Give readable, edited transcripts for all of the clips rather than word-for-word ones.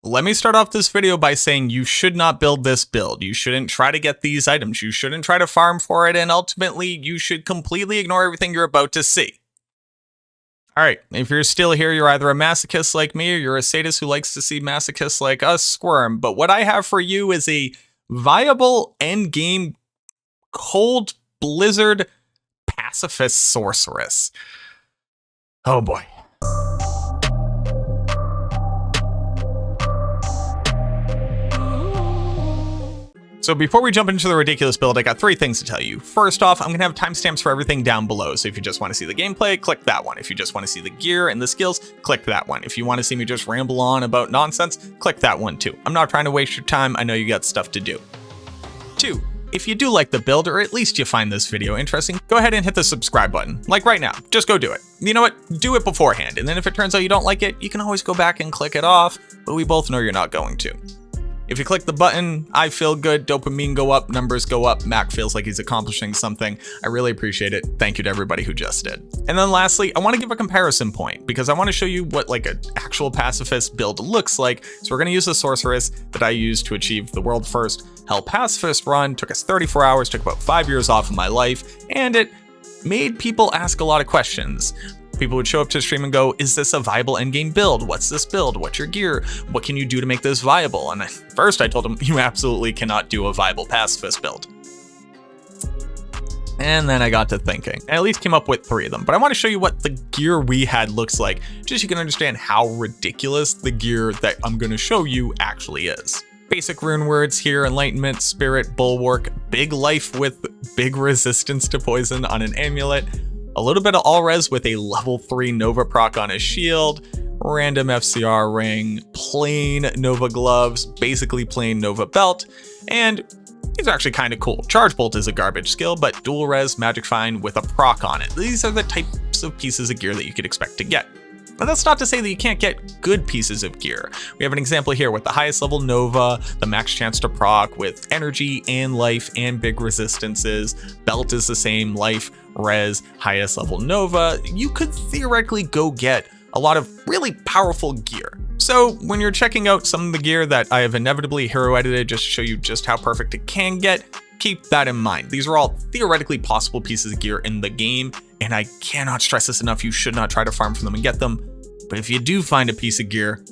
Let me start off this video by saying you should not build this build. You shouldn't try to get these items. You shouldn't try to farm for it, and ultimately you should completely ignore everything you're about to see. Alright, if you're still here, you're either a masochist like me or you're a sadist who likes to see masochists like us squirm. But what I have for you is a viable endgame cold blizzard pacifist sorceress. Oh boy. So before we jump into the ridiculous build, I got three things to tell you. First off, I'm gonna have timestamps for everything down below. So if you just wanna see the gameplay, click that one. If you just wanna see the gear and the skills, click that one. If you wanna see me just ramble on about nonsense, click that one too. I'm not trying to waste your time. I know you got stuff to do. 2, if you do like the build, or at least you find this video interesting, go ahead and hit the subscribe button. Like right now, just go do it. You know what? Do it beforehand. And then if it turns out you don't like it, you can always go back and click it off, but we both know you're not going to. If you click the button, I feel good, dopamine go up, numbers go up, Mac feels like he's accomplishing something. I really appreciate it. Thank you to everybody who just did. And then lastly, I want to give a comparison point because I want to show you what like an actual pacifist build looks like. So we're going to use the sorceress that I used to achieve the world first Hell Pacifist run. Took us 34 hours, took about 5 years off of my life, and it made people ask a lot of questions. People would show up to stream and go, is this a viable endgame build? What's this build? What's your gear? What can you do to make this viable? And first I told them, you absolutely cannot do a viable pacifist build. And then I got to thinking. I at least came up with 3 of them, but I want to show you what the gear we had looks like, just so you can understand how ridiculous the gear that I'm going to show you actually is. Basic rune words here: Enlightenment, Spirit, Bulwark, big life with big resistance to poison on an amulet, a little bit of all-res with a level 3 Nova proc on his shield, random FCR ring, plain Nova gloves, basically plain Nova belt, and these are actually kind of cool. Charge Bolt is a garbage skill, but dual res Magic Find with a proc on it. These are the types of pieces of gear that you could expect to get. But that's not to say that you can't get good pieces of gear. We have an example here with the highest level Nova, the max chance to proc with energy and life and big resistances. Belt is the same, life, res, highest level Nova. You could theoretically go get a lot of really powerful gear. So when you're checking out some of the gear that I have inevitably hero edited just to show you just how perfect it can get, keep that in mind. These are all theoretically possible pieces of gear in the game, and I cannot stress this enough, you should not try to farm for them and get them. But if you do find a piece of gear,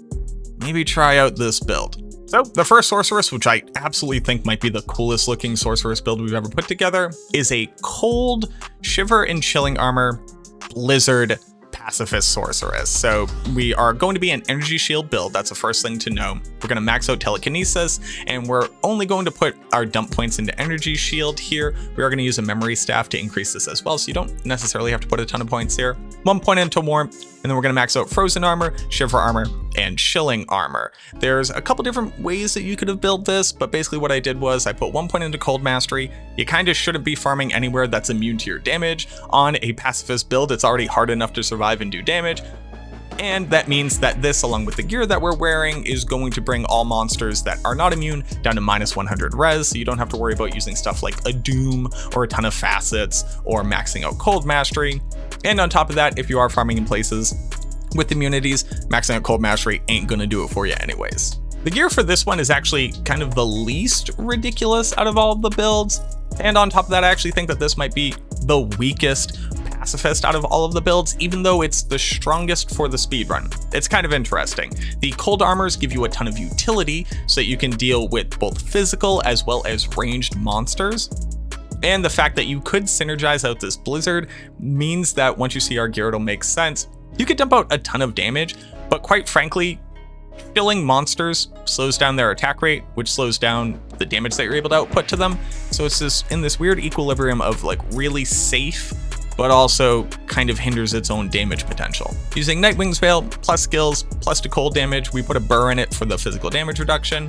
maybe try out this build. So the first sorceress, which I absolutely think might be the coolest looking sorceress build we've ever put together, is a cold shiver and chilling armor blizzard pacifist sorceress. So we are going to be an energy shield build. That's the first thing to know. We're going to max out telekinesis, and we're only going to put our dump points into energy shield here. We are going to use a memory staff to increase this as well, so you don't necessarily have to put a ton of points here. 1 point into warmth, and then we're going to max out frozen armor, shiver armor, and chilling armor. There's a couple different ways that you could have built this, but basically what I did was I put 1 point into cold mastery. You kind of shouldn't be farming anywhere that's immune to your damage. On a pacifist build, it's already hard enough to survive and do damage. And that means that this, along with the gear that we're wearing, is going to bring all monsters that are not immune down to minus 100 res, so you don't have to worry about using stuff like a doom or a ton of facets or maxing out cold mastery. And on top of that, if you are farming in places with immunities, maxing out cold mastery ain't gonna do it for you anyways. The gear for this one is actually kind of the least ridiculous out of all of the builds. And on top of that, I actually think that this might be the weakest pacifist out of all of the builds, even though it's the strongest for the speedrun. It's kind of interesting. The cold armors give you a ton of utility so that you can deal with both physical as well as ranged monsters. And the fact that you could synergize out this blizzard means that once you see our gear, it'll make sense. You could dump out a ton of damage, but quite frankly, killing monsters slows down their attack rate, which slows down the damage that you're able to output to them. So it's this in this weird equilibrium of like really safe, but also kind of hinders its own damage potential. Using Nightwing's Veil, plus skills, plus to cold damage, we put a burr in it for the physical damage reduction.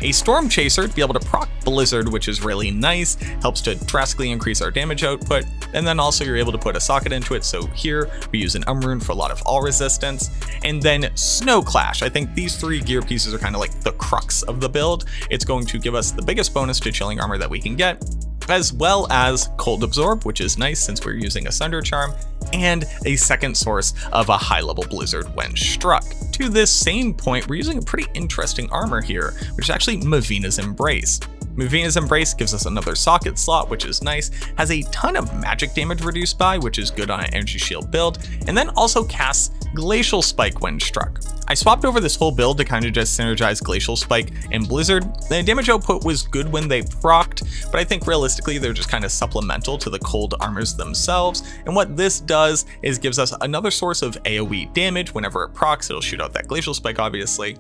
A Storm Chaser to be able to proc Blizzard, which is really nice, helps to drastically increase our damage output, and then also you're able to put a socket into it, so here we use an Rune for a lot of all resistance, and then Snow Clash. I think these 3 gear pieces are kind of like the crux of the build. It's going to give us the biggest bonus to chilling armor that we can get, as well as Cold Absorb, which is nice since we're using a Sunder Charm, and a second source of a high-level Blizzard when struck. To this same point, we're using a pretty interesting armor here, which is actually Mavina's Embrace. Mavina's Embrace gives us another socket slot, which is nice, has a ton of magic damage reduced by, which is good on an energy shield build, and then also casts Glacial Spike when struck. I swapped over this whole build to kind of just synergize Glacial Spike and Blizzard. The damage output was good when they procced, but I think realistically they're just kind of supplemental to the cold armors themselves, and what this does is gives us another source of AoE damage. Whenever it procs, it'll shoot out that Glacial Spike obviously,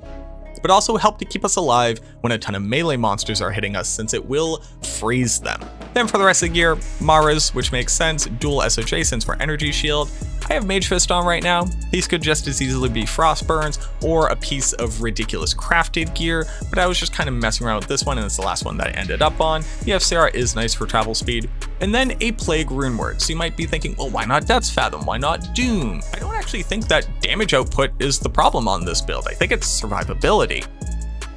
but also help to keep us alive when a ton of melee monsters are hitting us, since it will freeze them. Then for the rest of the gear, Mara's, which makes sense, dual SOJ since we're energy shield. I have Mage Fist on right now. These could just as easily be Frostburns or a piece of ridiculous crafted gear, but I was just kind of messing around with this one, and it's the last one that I ended up on. The Sarah is nice for travel speed. And then a Plague Rune Word. So you might be thinking, well, why not Death's Fathom? Why not Doom? I don't actually think that damage output is the problem on this build. I think it's survivability.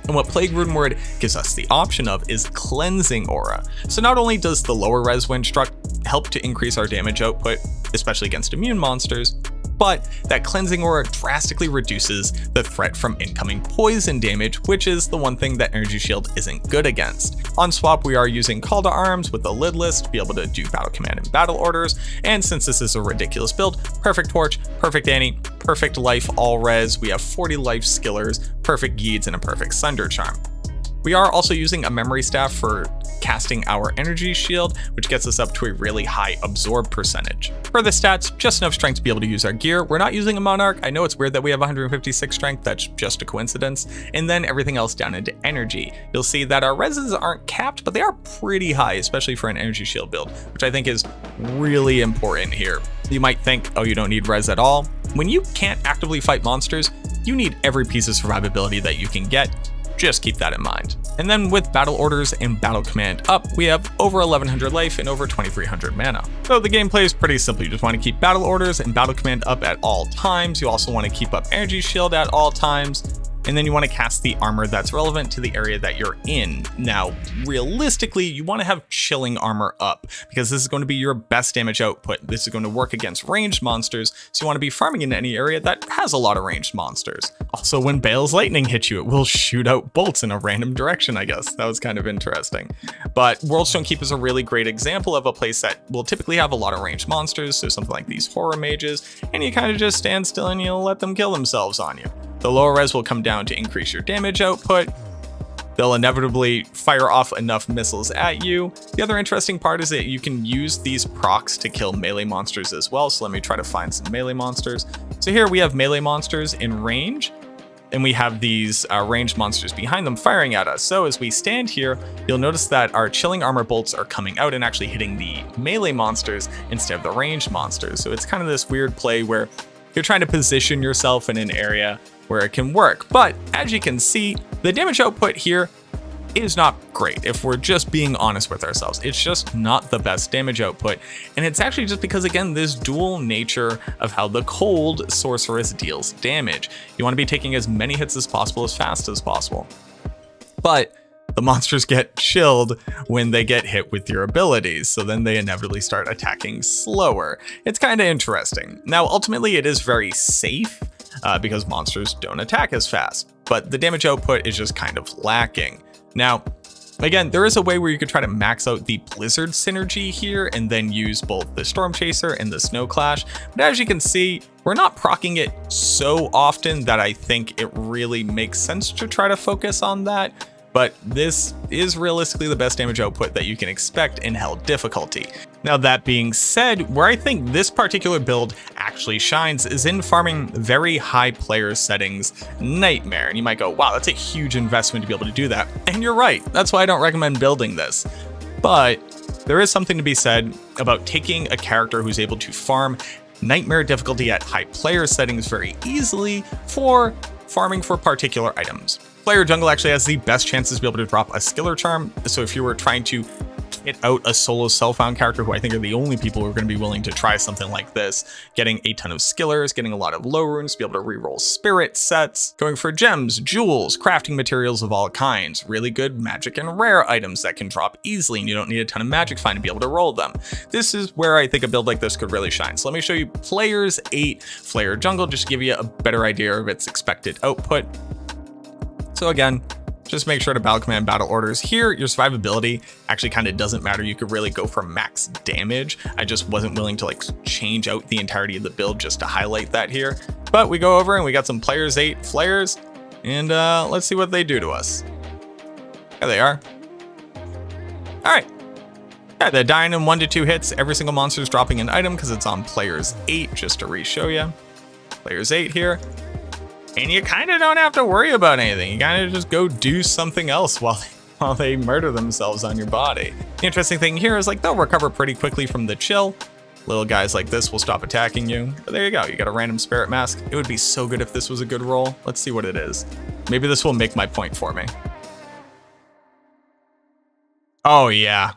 And what Plague Rune Word gives us the option of is Cleansing Aura. So not only does the lower res when struck help to increase our damage output, especially against immune monsters, but that Cleansing Aura drastically reduces the threat from incoming poison damage, which is the one thing that Energy Shield isn't good against. On swap, we are using Call to Arms with the Lidless to be able to do battle command and battle orders, and since this is a ridiculous build, Perfect Torch, Perfect Annie, Perfect Life all res, we have 40 life skillers, perfect Geeds, and a perfect Sunder Charm. We are also using a Memory Staff for casting our energy shield, which gets us up to a really high absorb percentage. For the stats, just enough strength to be able to use our gear. We're not using a Monarch. I know it's weird that we have 156 strength, that's just a coincidence. And then everything else down into energy. You'll see that our reses aren't capped, but they are pretty high, especially for an energy shield build, which I think is really important here. You might think, oh, you don't need res at all. When you can't actively fight monsters, you need every piece of survivability that you can get. Just keep that in mind. And then with battle orders and battle command up, we have over 1100 life and over 2300 mana. So the gameplay is pretty simple. You just want to keep battle orders and battle command up at all times. You also want to keep up energy shield at all times. And then you want to cast the armor that's relevant to the area that you're in. Now, realistically, you want to have chilling armor up because this is going to be your best damage output. This is going to work against ranged monsters, so you want to be farming in any area that has a lot of ranged monsters. Also, when Bale's Lightning hits you, it will shoot out bolts in a random direction, I guess. That was kind of interesting. But Worldstone Keep is a really great example of a place that will typically have a lot of ranged monsters, so something like these horror mages, and you kind of just stand still and you'll let them kill themselves on you. The lower res will come down to increase your damage output. They'll inevitably fire off enough missiles at you. The other interesting part is that you can use these procs to kill melee monsters as well. So let me try to find some melee monsters. So here we have melee monsters in range, and we have these ranged monsters behind them firing at us. So as we stand here, you'll notice that our chilling armor bolts are coming out and actually hitting the melee monsters instead of the ranged monsters. So it's kind of this weird play where you're trying to position yourself in an area where it can work. But as you can see, the damage output here is not great. If we're just being honest with ourselves, it's just not the best damage output. And it's actually just because, again, this dual nature of how the cold sorceress deals damage. You want to be taking as many hits as possible, as fast as possible. But the monsters get chilled when they get hit with your abilities, so then they inevitably start attacking slower. It's kind of interesting. Now, ultimately, it is very safe, because monsters don't attack as fast, but the damage output is just kind of lacking. Now, again, there is a way where you could try to max out the Blizzard synergy here and then use both the Storm Chaser and the Snow Clash, but as you can see, we're not proccing it so often that I think it really makes sense to try to focus on that. But this is realistically the best damage output that you can expect in Hell difficulty. Now that being said, where I think this particular build actually shines is in farming very high player settings Nightmare. And you might go, wow, that's a huge investment to be able to do that. And you're right, that's why I don't recommend building this. But there is something to be said about taking a character who's able to farm Nightmare difficulty at high player settings very easily for farming for particular items. Player jungle actually has the best chances to be able to drop a skiller charm, so if you were trying to kit out a solo self-found character who I think are the only people who are going to be willing to try something like this. Getting a ton of skillers, getting a lot of low runes to be able to reroll spirit sets, going for gems, jewels, crafting materials of all kinds, really good magic and rare items that can drop easily and you don't need a ton of magic find to be able to roll them. This is where I think a build like this could really shine. So let me show you Players 8 Flare Jungle, just to give you a better idea of its expected output. So again, just make sure to battle command battle orders. Here, your survivability actually kind of doesn't matter. You could really go for max damage. I just wasn't willing to like change out the entirety of the build just to highlight that here. But we go over and we got some Players 8 flares, and let's see what they do to us. There they are. All right. Yeah, they're dying in 1 to 2 hits. Every single monster is dropping an item because it's on Players 8, just to re-show you. Players 8 here. And you kind of don't have to worry about anything. You kind of just go do something else while they murder themselves on your body. The interesting thing here is like they'll recover pretty quickly from the chill. Little guys like this will stop attacking you. But there you go. You got a random spirit mask. It would be so good if this was a good roll. Let's see what it is. Maybe this will make my point for me. Oh yeah.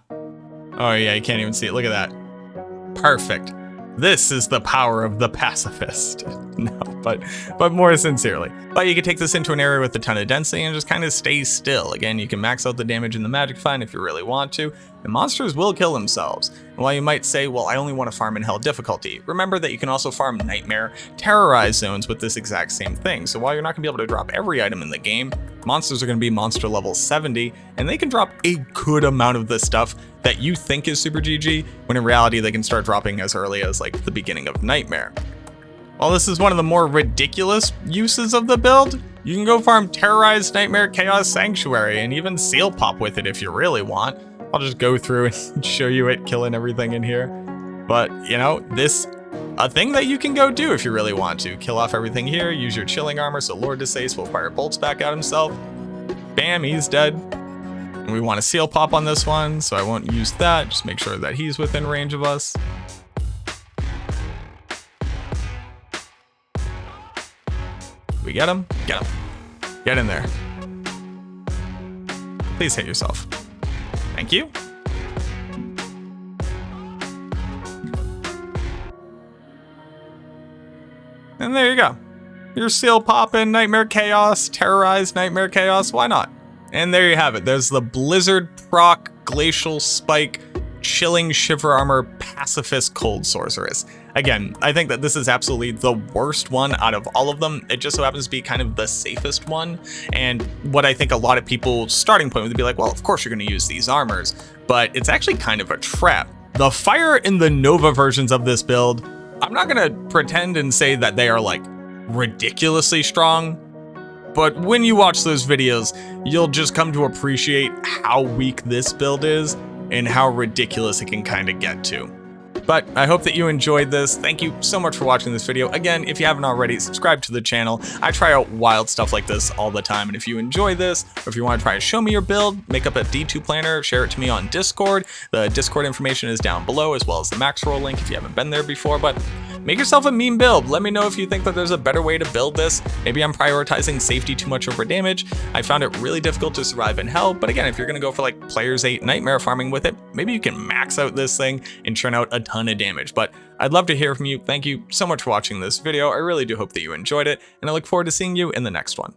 Oh yeah, you can't even see it. Look at that. Perfect. This is the power of the pacifist. No, but more sincerely. But you can take this into an area with a ton of density and just kind of stay still. Again, you can max out the damage in the magic find if you really want to. And monsters will kill themselves. And while you might say, well, I only want to farm in hell difficulty, remember that you can also farm nightmare terrorize zones with this exact same thing. So while you're not gonna be able to drop every item in the game, monsters are gonna be monster level 70, and they can drop a good amount of the stuff that you think is super GG, when in reality they can start dropping as early as like the beginning of Nightmare. While this is one of the more ridiculous uses of the build, you can go farm Terrorized Nightmare Chaos Sanctuary and even Seal Pop with it if you really want. I'll just go through and show you it killing everything in here. But, you know, a thing that you can go do if you really want to. Kill off everything here, use your chilling armor so Lord Desace will fire bolts back at himself. Bam, he's dead. And we want a Seal Pop on this one, so I won't use that. Just make sure that he's within range of us. We get him? Get him. Get in there. Please hit yourself. Thank you. And there you go. Your Seal Poppin' Nightmare Chaos, Terrorized Nightmare Chaos, why not? And there you have it. There's the Blizzard Proc Glacial Spike Chilling Shiver Armor Pacifist Cold Sorceress. Again, I think that this is absolutely the worst one out of all of them. It just so happens to be kind of the safest one. And what I think a lot of people's starting point would be like, well, of course you're going to use these armors, but it's actually kind of a trap. The fire in the Nova versions of this build, I'm not going to pretend and say that they are like ridiculously strong, but when you watch those videos, you'll just come to appreciate how weak this build is and how ridiculous it can kind of get to. But I hope that you enjoyed this. Thank you so much for watching this video. Again, if you haven't already, subscribe to the channel. I try out wild stuff like this all the time. And if you enjoy this, or if you want to try and show me your build, make up a D2 planner, share it to me on Discord. The Discord information is down below, as well as the Maxroll link if you haven't been there before. But make yourself a meme build. Let me know if you think that there's a better way to build this. Maybe I'm prioritizing safety too much over damage. I found it really difficult to survive in hell. But again, if you're going to go for like Players 8 Nightmare farming with it, maybe you can max out this thing and churn out a ton of damage. But I'd love to hear from you. Thank you so much for watching this video. I really do hope that you enjoyed it, and I look forward to seeing you in the next one.